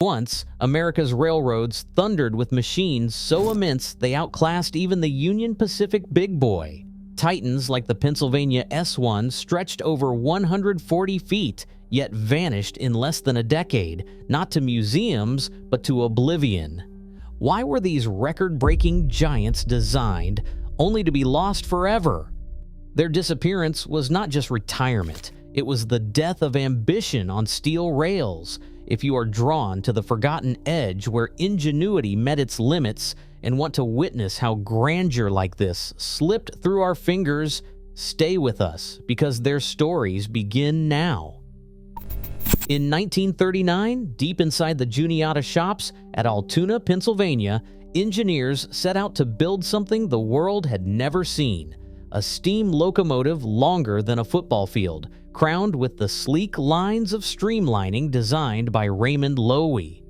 Once, America's railroads thundered with machines so immense they outclassed even the Union Pacific Big Boy. Titans like the Pennsylvania S1 stretched over 140 feet, yet vanished in less than a decade, not to museums, but to oblivion. Why were these record-breaking giants designed, only to be lost forever? Their disappearance was not just retirement, it was the death of ambition on steel rails. If you are drawn to the forgotten edge where ingenuity met its limits and want to witness how grandeur like this slipped through our fingers, stay with us because their stories begin now. In 1939, deep inside the Juniata shops at Altoona, Pennsylvania, engineers set out to build something the world had never seen: a steam locomotive longer than a football field, crowned with the sleek lines of streamlining designed by Raymond Loewy.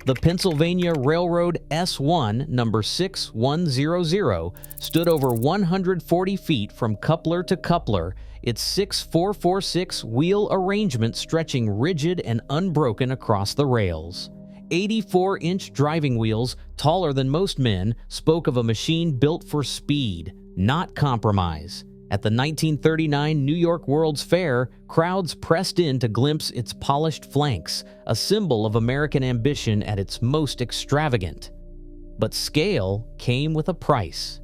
The Pennsylvania Railroad S1 number 6100 stood over 140 feet from coupler to coupler, its 6446 wheel arrangement stretching rigid and unbroken across the rails. 84-inch driving wheels, taller than most men, spoke of a machine built for speed, not compromise. At the 1939 New York World's Fair, crowds pressed in to glimpse its polished flanks, a symbol of American ambition at its most extravagant. But scale came with a price.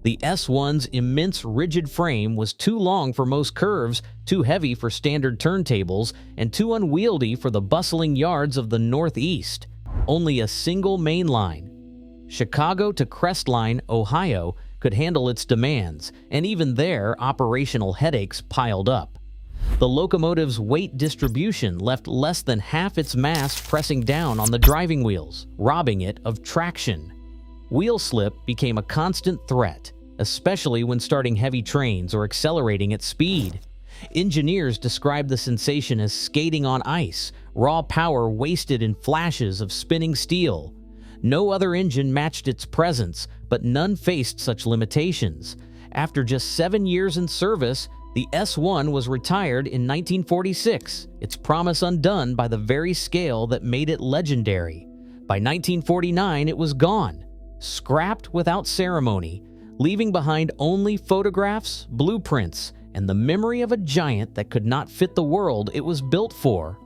The S1's immense rigid frame was too long for most curves, too heavy for standard turntables, and too unwieldy for the bustling yards of the Northeast. Only a single main line, Chicago to Crestline, Ohio, could handle its demands, and even there, operational headaches piled up. The locomotive's weight distribution left less than half its mass pressing down on the driving wheels, robbing it of traction. Wheel slip became a constant threat, especially when starting heavy trains or accelerating at speed. Engineers described the sensation as skating on ice, raw power wasted in flashes of spinning steel. No other engine matched its presence, but none faced such limitations. After just 7 years in service, the S1 was retired in 1946, its promise undone by the very scale that made it legendary. By 1949, it was gone, scrapped without ceremony, leaving behind only photographs, blueprints, and the memory of a giant that could not fit the world it was built for.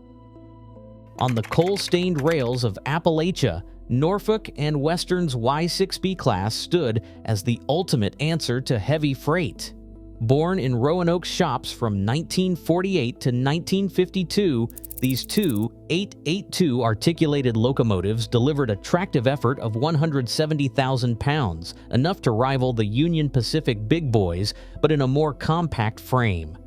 On the coal-stained rails of Appalachia, Norfolk and Western's Y6B class stood as the ultimate answer to heavy freight. Born in Roanoke shops from 1948 to 1952, these two 882 articulated locomotives delivered a tractive effort of 170,000 pounds, enough to rival the Union Pacific Big Boys, but in a more compact frame.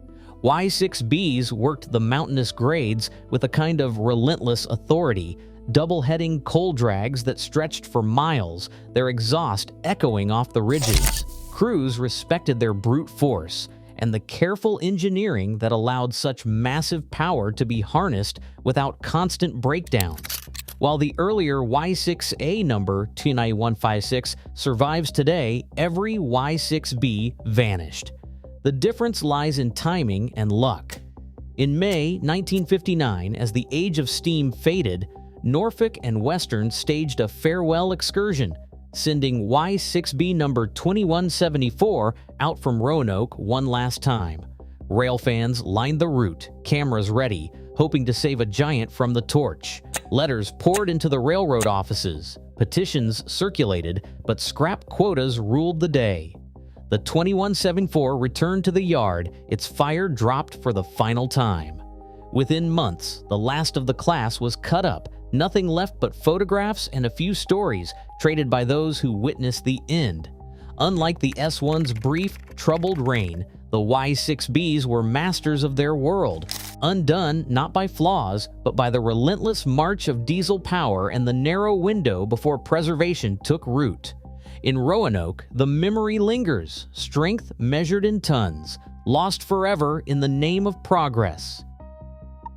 Y6Bs worked the mountainous grades with a kind of relentless authority, double-heading coal drags that stretched for miles, their exhaust echoing off the ridges. Crews respected their brute force and the careful engineering that allowed such massive power to be harnessed without constant breakdowns. While the earlier Y6A number 29156 survives today, every Y6B vanished. The difference lies in timing and luck. In May 1959, as the age of steam faded, Norfolk and Western staged a farewell excursion, sending Y6B number 2174 out from Roanoke one last time. Railfans lined the route, cameras ready, hoping to save a giant from the torch. Letters poured into the railroad offices, petitions circulated, but scrap quotas ruled the day. The 2174 returned to the yard, its fire dropped for the final time. Within months, the last of the class was cut up, nothing left but photographs and a few stories traded by those who witnessed the end. Unlike the S1's brief, troubled reign, the Y6Bs were masters of their world, undone not by flaws, but by the relentless march of diesel power and the narrow window before preservation took root. In Roanoke, the memory lingers, strength measured in tons, lost forever in the name of progress.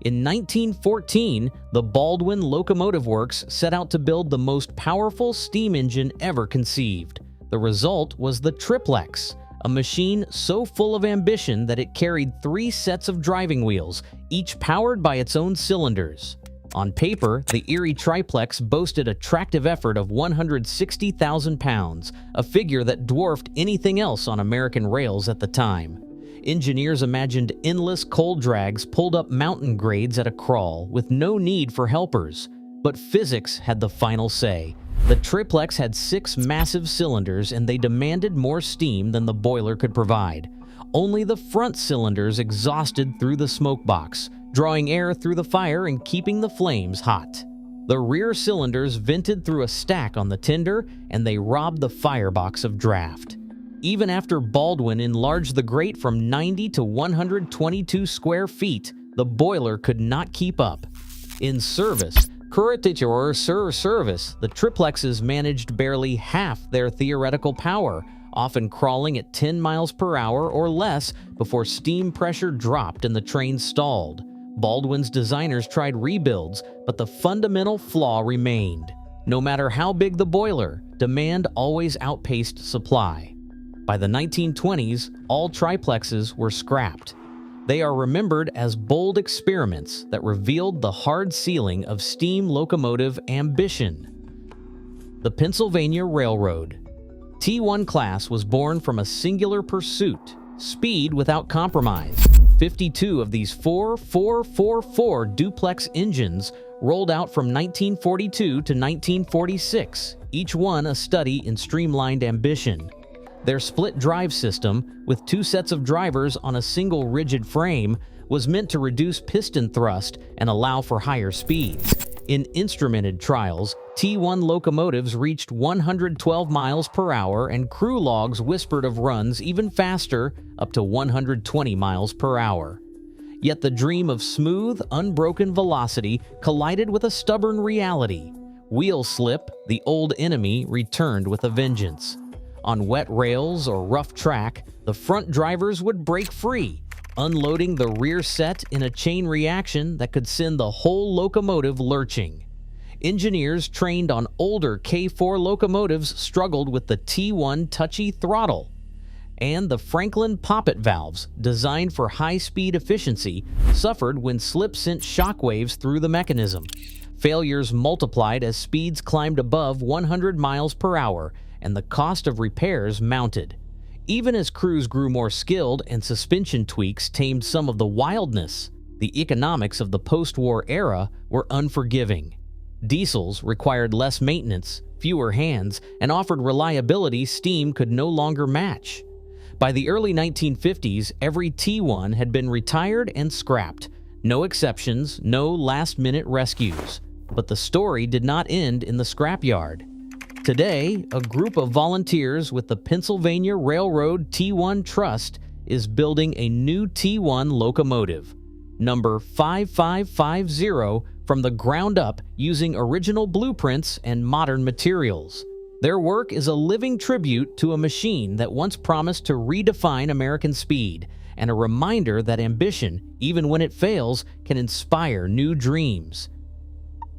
In 1914, the Baldwin Locomotive Works set out to build the most powerful steam engine ever conceived. The result was the Triplex, a machine so full of ambition that it carried 3 sets of driving wheels, each powered by its own cylinders. On paper, the Erie Triplex boasted a tractive effort of 160,000 pounds, a figure that dwarfed anything else on American rails at the time. Engineers imagined endless coal drags pulled up mountain grades at a crawl with no need for helpers. But physics had the final say. The triplex had 6 massive cylinders and they demanded more steam than the boiler could provide. Only the front cylinders exhausted through the smoke box, drawing air through the fire and keeping the flames hot. The rear cylinders vented through a stack on the tender and they robbed the firebox of draft. Even after Baldwin enlarged the grate from 90 to 122 square feet, the boiler could not keep up. In service, the triplexes managed barely half their theoretical power, often crawling at 10 miles per hour or less before steam pressure dropped and the train stalled. Baldwin's designers tried rebuilds, but the fundamental flaw remained. No matter how big the boiler, demand always outpaced supply. By the 1920s, all triplexes were scrapped. They are remembered as bold experiments that revealed the hard ceiling of steam locomotive ambition. The Pennsylvania Railroad. T1 class was born from a singular pursuit: speed without compromise. 52 of these 4 duplex engines rolled out from 1942 to 1946, each one a study in streamlined ambition. Their split drive system, with 2 sets of drivers on a single rigid frame, was meant to reduce piston thrust and allow for higher speeds. In instrumented trials, T1 locomotives reached 112 miles per hour and crew logs whispered of runs even faster, up to 120 miles per hour. Yet the dream of smooth, unbroken velocity collided with a stubborn reality. Wheel slip, the old enemy, returned with a vengeance. On wet rails or rough track, the front drivers would break free, unloading the rear set in a chain reaction that could send the whole locomotive lurching. Engineers trained on older K4 locomotives struggled with the T1 touchy throttle. And the Franklin poppet valves, designed for high-speed efficiency, suffered when slip sent shockwaves through the mechanism. Failures multiplied as speeds climbed above 100 miles per hour, and the cost of repairs mounted. Even as crews grew more skilled and suspension tweaks tamed some of the wildness, the economics of the post-war era were unforgiving. Diesels required less maintenance, fewer hands, and offered reliability steam could no longer match. By the early 1950s, every T1 had been retired and scrapped. No exceptions, no last-minute rescues. But the story did not end in the scrapyard. Today, a group of volunteers with the Pennsylvania Railroad T1 Trust is building a new T1 locomotive, number 5550, from the ground up using original blueprints and modern materials. Their work is a living tribute to a machine that once promised to redefine American speed, and a reminder that ambition, even when it fails, can inspire new dreams.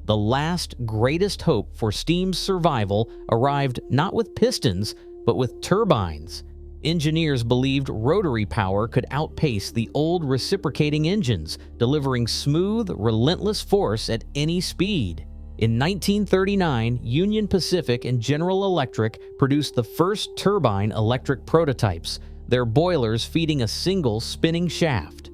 The last greatest hope for steam's survival arrived not with pistons, but with turbines. Engineers believed rotary power could outpace the old reciprocating engines, delivering smooth, relentless force at any speed. In 1939, Union Pacific and General Electric produced the first turbine electric prototypes, their boilers feeding a single spinning shaft.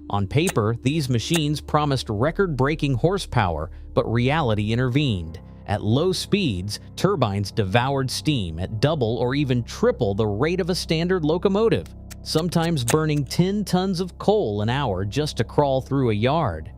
On paper, these machines promised record-breaking horsepower, but reality intervened. At low speeds, turbines devoured steam at double or even triple the rate of a standard locomotive, sometimes burning 10 tons of coal an hour just to crawl through a yard.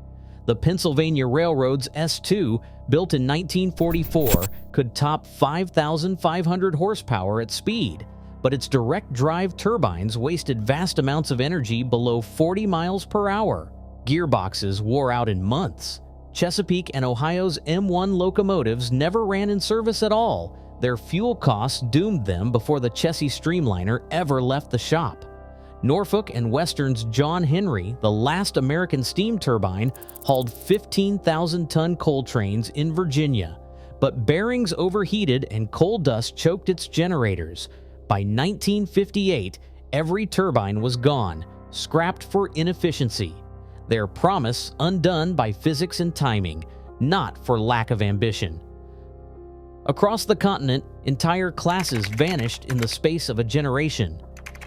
The Pennsylvania Railroad's S2, built in 1944, could top 5,500 horsepower at speed, but its direct drive turbines wasted vast amounts of energy below 40 miles per hour. Gearboxes wore out in months. Chesapeake and Ohio's M1 locomotives never ran in service at all. Their fuel costs doomed them before the Chessie Streamliner ever left the shop. Norfolk and Western's John Henry, the last American steam turbine, hauled 15,000-ton coal trains in Virginia, but bearings overheated and coal dust choked its generators. By 1958, every turbine was gone, scrapped for inefficiency. Their promise undone by physics and timing. not for lack of ambition. Across the continent, entire classes vanished in the space of a generation.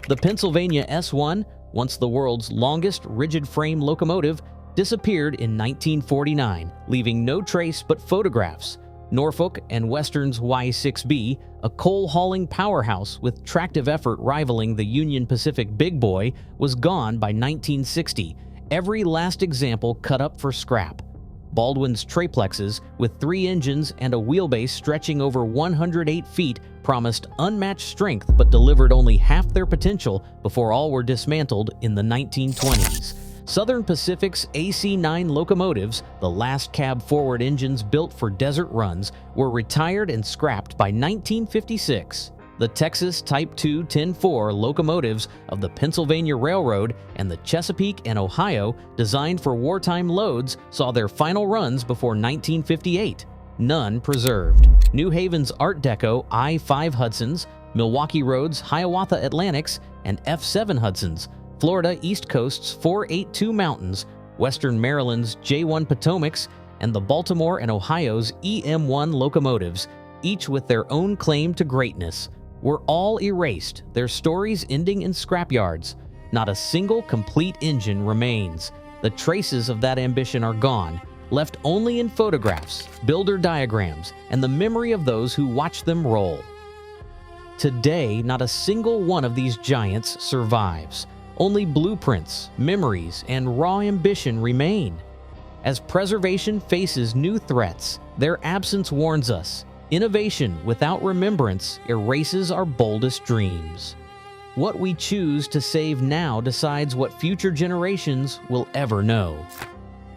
The Pennsylvania S1, once the world's longest rigid-frame locomotive, disappeared in 1949, leaving no trace but photographs. Norfolk and Western's Y6B, a coal-hauling powerhouse with tractive effort rivaling the Union Pacific Big Boy, was gone by 1960, every last example cut up for scrap. Baldwin's triplexes, with 3 engines and a wheelbase stretching over 108 feet, promised unmatched strength but delivered only half their potential before all were dismantled in the 1920s. Southern Pacific's AC-9 locomotives, the last cab-forward engines built for desert runs, were retired and scrapped by 1956. The Texas Type 2 10-4 locomotives of the Pennsylvania Railroad and the Chesapeake and Ohio, designed for wartime loads, saw their final runs before 1958. None preserved. New Haven's Art Deco I-5 Hudsons, Milwaukee Road's Hiawatha Atlantics, and F7 Hudsons, Florida East Coast's 482 Mountains, Western Maryland's J1 Potomacs, and the Baltimore and Ohio's EM1 locomotives, each with their own claim to greatness, were all erased, their stories ending in scrapyards. Not a single complete engine remains. The traces of that ambition are gone, left only in photographs, builder diagrams, and the memory of those who watched them roll. Today, not a single one of these giants survives. Only blueprints, memories, and raw ambition remain. As preservation faces new threats, their absence warns us. Innovation without remembrance erases our boldest dreams. What we choose to save now decides what future generations will ever know.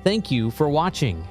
Thank you for watching.